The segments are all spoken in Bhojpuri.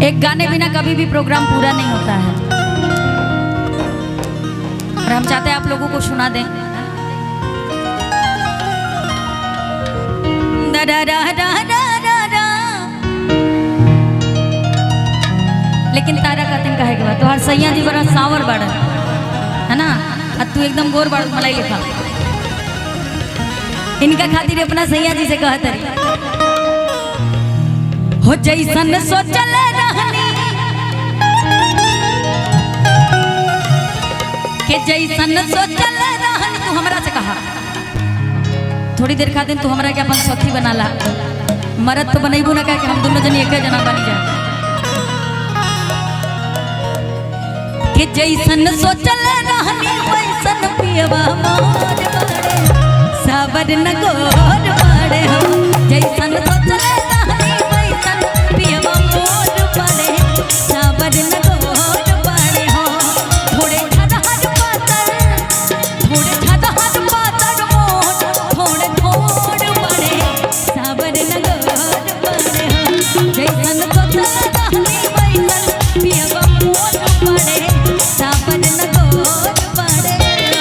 एक गाने बिना कभी भी प्रोग्राम पूरा नहीं होता है और हम चाहते हैं आप लोगों को सुना दें। दा दा दा दा दा दा दा। लेकिन तारा का दिन कहे के बाद तो हर सैया जी बड़ा सावर बड़ा है ना, और तू एकदम गोर बड़ मलाई लिखा। इनका खातिर अपना सैया जी से कहत रही हो जैसन सोचल रहनी के जैसन सोचल रहनी। तू हमरा से कहा थोड़ी देर खातिर तू हमरा के अपन सखी बना ला, मरद तो बनैबू ना का कि हम दोनों जनी एक जना बन जाए। के जैसन सोचल रहनी वैसन पियवा मोर बड़े साबर न गोर बड़े हो। जैसन सोचल रहनी वैसन पियवा मोर बड़े साबर न गोर बड़े हो। थोड़े छदहर पातर मोर थोड़े थोड़ बड़े साबर न गोर बड़े हो। जैसन सोचल रहनी वैसन पियवा मोर बड़े साबर न गोर बड़े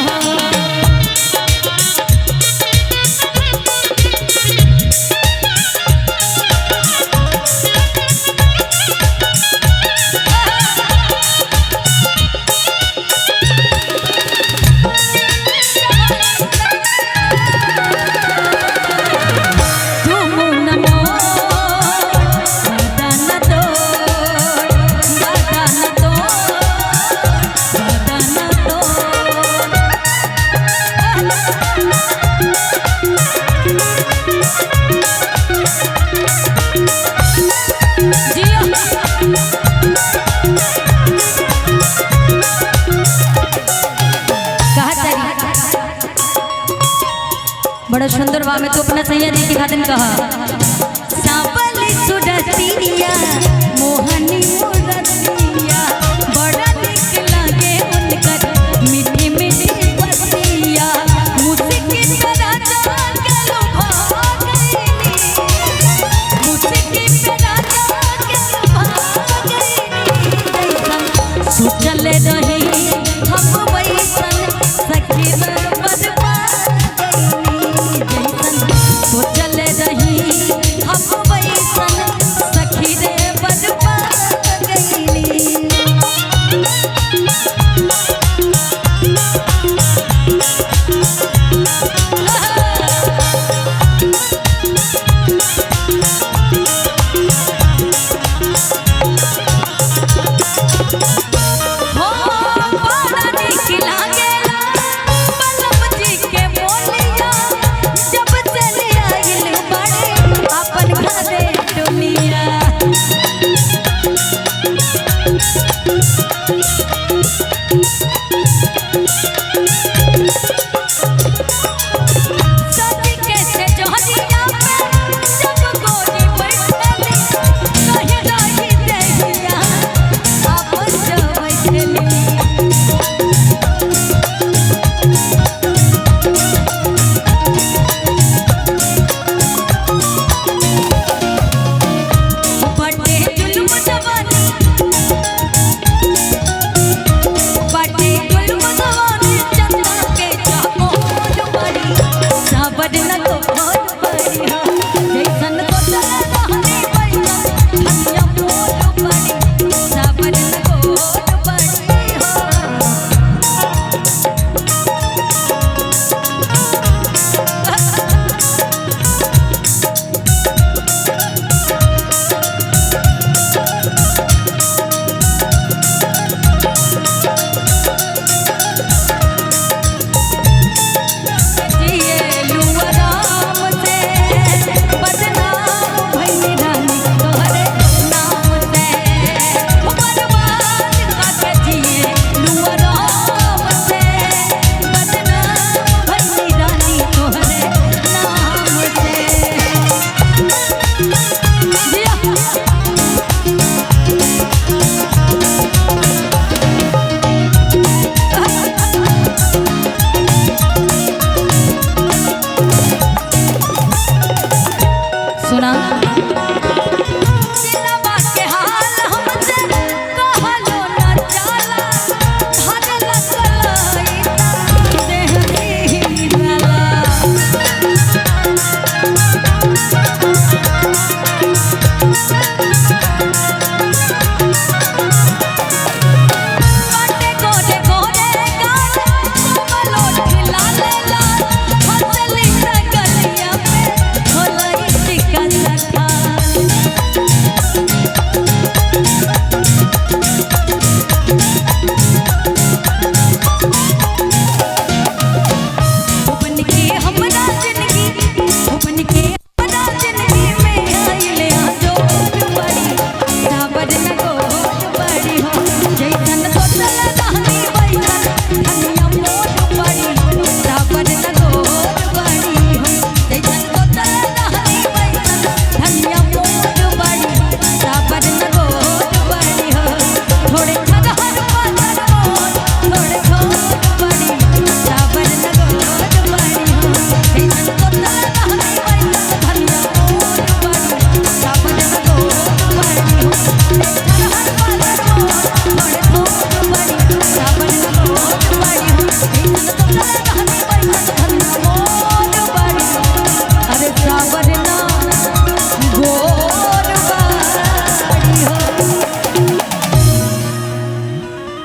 हो। बड़ा सुंदर बा में तो अपना सैया जी की खातिन कहा सावली सुरतिया मोहनी मुरतिया बड़ा निक लागे उनकर मीठी मीठी बतिया। मुस्की पे राजा के लुभा गईनी, मुस्की पे राजा के लुभा गईनी। जैसन सोचल रही हम वैसन सखी बरपा सोचल रही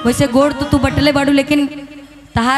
वैसे गोड़ तो तू बटले बाड़ू, लेकिन